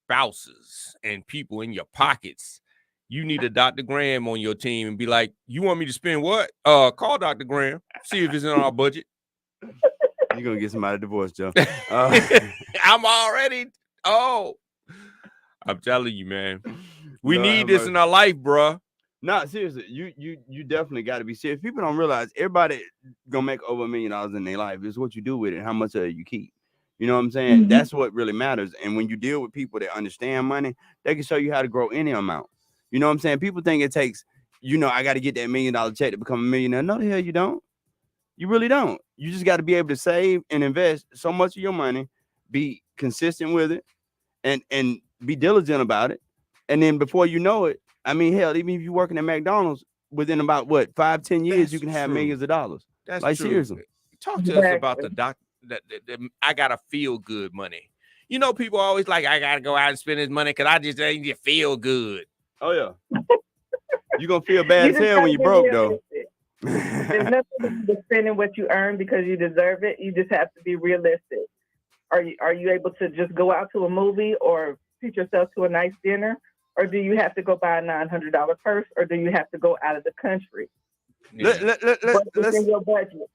spouses and people in your pockets. You need a Dr. Graham on your team and be like, you want me to spend what? Call Dr. Graham, see if it's in our budget. You're gonna get somebody divorced, Joe. I'm already. I'm telling you, man. We need this in our life, bro. No, seriously, you definitely got to be serious. People don't realize everybody gonna make over $1 million in their life. It's what you do with it, how much of it you keep. You know what I'm saying? Mm-hmm. That's what really matters. And when you deal with people that understand money, they can show you how to grow any amount. You know what I'm saying? People think it takes, I got to get that $1 million check to become a millionaire. No, the hell you don't. You really don't. You just got to be able to save and invest so much of your money, be consistent with it, and be diligent about it. And then before you know it, I mean, hell, even if you're working at McDonald's, within about 5-10 years, you can have millions of dollars. That's like true. Seriously. Talk to us about the doc. I gotta feel good money. People always like, I gotta go out and spend this money because I just need to feel good. Oh yeah, you're gonna feel bad as hell when you're broke though. There's nothing to spending what you earn because you deserve it. You just have to be realistic. Are you able to just go out to a movie or treat yourself to a nice dinner, or do you have to go buy a $900 purse, or do you have to go out of the country? Let's in your budget.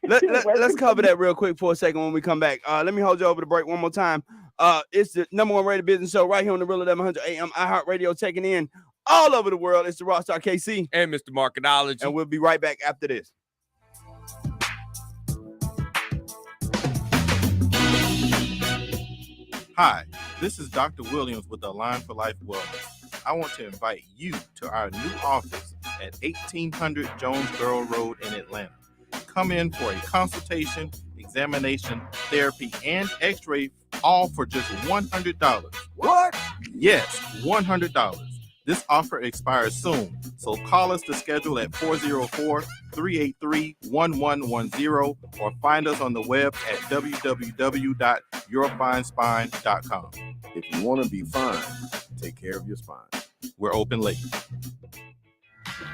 Let's cover that real quick for a second when we come back. Let me hold you over the break one more time. It's the #1 rated business show right here on the Real 1100 AM iHeartRadio, taking in all over the world. It's the Rockstar KC and Mr. Marketology, and we'll be right back after this. Hi, this is Dr. Williams with Align for Life Wellness. I want to invite you to our new office at 1800 Jonesboro Road in Atlanta. Come in for a consultation, examination, therapy, and x-ray, all for just $100. What? Yes, $100. This offer expires soon, so call us to schedule at 404-383-1110 or find us on the web at www.yourfinespine.com. If you want to be fine, take care of your spine. We're open late.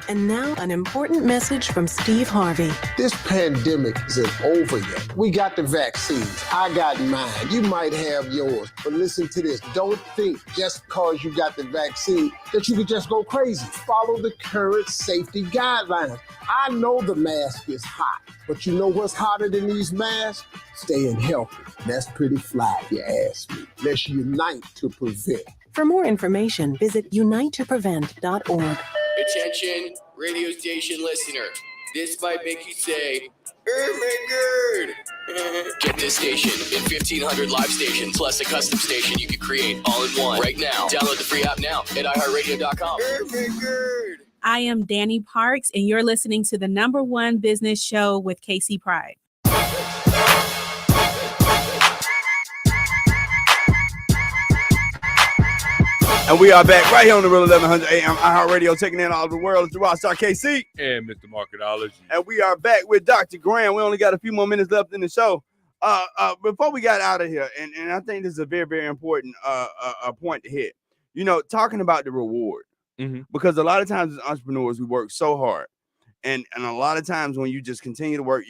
And now an important message from Steve Harvey. This pandemic isn't over yet. We got the vaccines. I got mine. You might have yours. But listen to this. Don't think just because you got the vaccine that you can just go crazy. Follow the current safety guidelines. I know the mask is hot, but you know what's hotter than these masks? Staying healthy. That's pretty fly, if you ask me. Let's unite to prevent. For more information, visit unitetoprevent.org. Attention, radio station listener. This might make you say, oh my God. Get this station and 1,500 live stations plus a custom station you can create all in one right now. Download the free app now at iHeartRadio.com. Oh my God. I am Danny Parks, and you're listening to the #1 business show with Casey Pride. And we are back right here on the Real 1100 AM iHeartRadio, taking in all over the world. It's the Rockstar KC and Mr. Marketology. And we are back with Dr. Graham. We only got a few more minutes left in the show. Before we got out of here, and I think this is a very, very important point to hit. Talking about the reward. because a lot of times as entrepreneurs, we work so hard. And a lot of times when you just continue to work,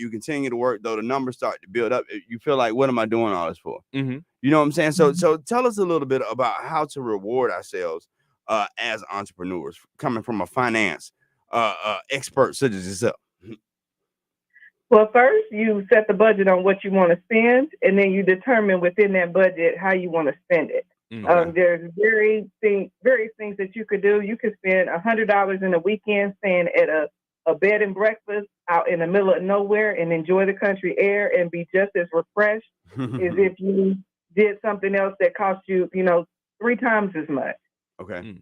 though the numbers start to build up, you feel like, what am I doing all this for? You know what I'm saying? So tell us a little bit about how to reward ourselves as entrepreneurs, coming from a finance expert such as yourself. Well, first you set the budget on what you want to spend, and then you determine within that budget how you want to spend it. There's various things that you could do. You could spend $100 in a weekend staying at a bed and breakfast out in the middle of nowhere and enjoy the country air and be just as refreshed as if you did something else that cost you, 3 times as much. Okay.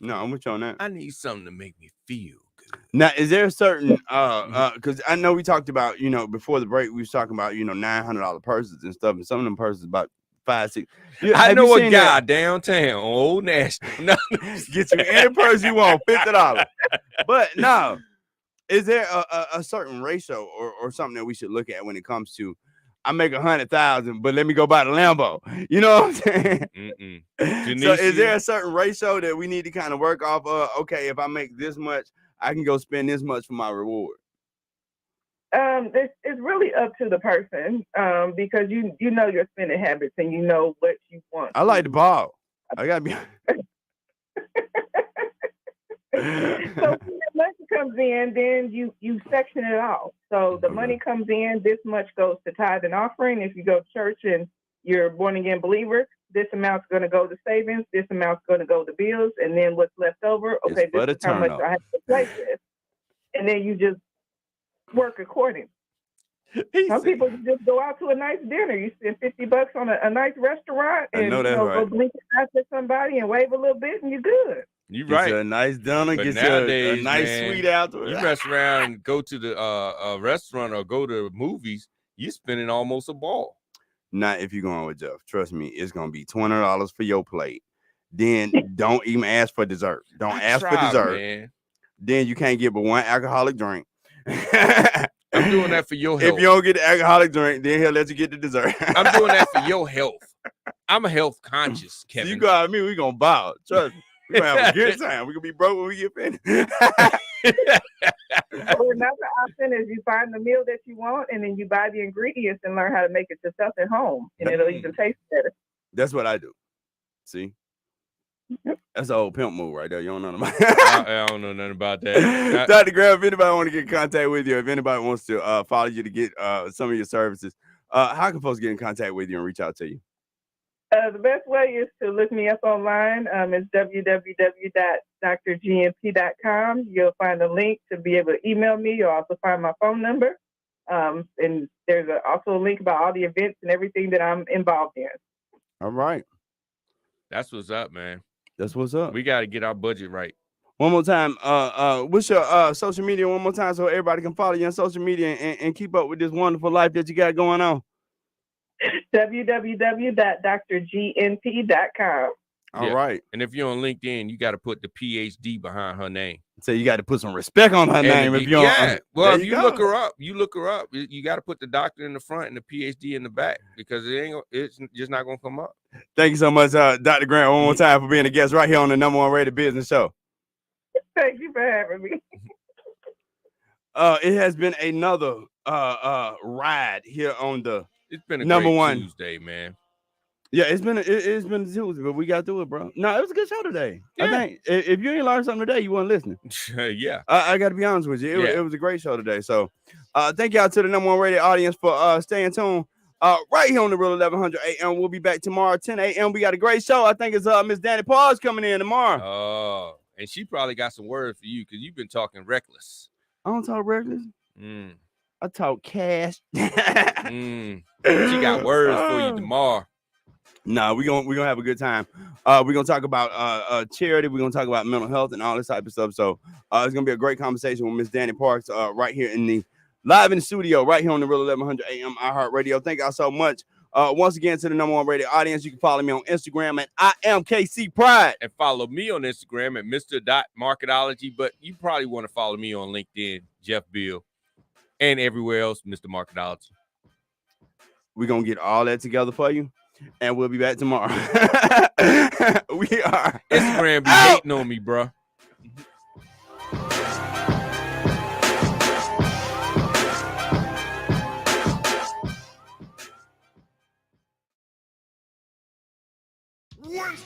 No, I'm with you on that. I need something to make me feel good. Now, is there a certain because I know we talked about, before the break, we was talking about, $900 purses and stuff, and some of them purses about 5, 6. I know a guy downtown, Old National. Get you any purse you want, $50. But no, is there a certain ratio or something that we should look at when it comes to, I make 100,000, but let me go buy the Lambo? You know what I'm saying? So is there a certain ratio that we need to kind of work off of? Okay, if I make this much, I can go spend this much for my reward. It's really up to the person because you know your spending habits and you know what you want. I like to borrow. I gotta be. So when the money comes in, then you section it off. So the money comes in, this much goes to tithe and offering. If you go to church and you're born again believer, this amount's going to go to savings, this amount's going to go to bills, and then what's left over, okay, this is how much I have to play with. And then you just work accordingly. Some people just go out to a nice dinner. You spend $50 on a nice restaurant and go blink your eyes at somebody and wave a little bit, and you're good. You're get right. You a nice dinner, but get nowadays, you a nice sweet afterwards. You mess around and go to the restaurant or go to movies, you're spending almost a ball. Not if you're going with Jeff. Trust me, it's gonna be $20 for your plate. Then don't even ask for dessert. Don't ask for dessert. Man. Then you can't get but one alcoholic drink. I'm doing that for your health. If you don't get the alcoholic drink, then he'll let you get the dessert. I'm doing that for your health. I'm a health conscious, Kevin. So you go out with me, we're gonna bow. Trust me. We're gonna have a good time. We're gonna be broke when we get finished. Or another option is you find the meal that you want and then you buy the ingredients and learn how to make it yourself at home, and it'll even taste better. That's what I do. See? That's an old pimp move right there. You don't know nothing about that. I don't know nothing about that. Dr. Graham, if anybody want to get in contact with you, if anybody wants to follow you to get some of your services, how can folks get in contact with you and reach out to you? The best way is to look me up online. It's www.drgnp.com. You'll find a link to be able to email me. You'll also find my phone number. And there's also a link about all the events and everything that I'm involved in. All right. That's what's up, man. That's what's up. We got to get our budget right. One more time. What's your social media one more time so everybody can follow you on social media and keep up with this wonderful life that you got going on? www.drgnp.com. All right. And if you're on LinkedIn, you got to put the PhD behind her name. So you got to put some respect on her name. If you're well, if you look her up, you got to put the doctor in the front and the PhD in the back because it's just not going to come up. Thank you so much, Dr. Grant, one more time for being a guest right here on the #1 rated business show. Thank you for having me. It has been another ride here on the It's been a #1 great Tuesday, man. Yeah, it's been a Tuesday, but we got through it, bro. No, it was a good show today. Yeah. I think if you ain't learned something today, you weren't listening. Yeah, I got to be honest with you. It was a great show today. So, thank y'all to the #1 rated audience for staying tuned. Right here on the Real 1100 AM. We'll be back tomorrow, 10 a.m. We got a great show. I think it's Miss Danny Paws coming in tomorrow. Oh, and she probably got some words for you because you've been talking reckless. I don't talk reckless. I talk cash. She got words for you tomorrow. Nah, we're gonna have a good time. We're gonna talk about charity. We're gonna talk about mental health and all this type of stuff. So it's gonna be a great conversation with Miss Danny Parks right here live in the studio, right here on the Real 1100 AM iHeartRadio. Thank y'all so much. Once again, to the #1 rated audience, you can follow me on Instagram at I am KC Pride. And follow me on Instagram at Mr.Marketology. But you probably want to follow me on LinkedIn, Jeff Beale, and everywhere else, Mr. Marketology. We're gonna get all that together for you. And we'll be back tomorrow. We are Instagram be hating on me, bro. Wednesday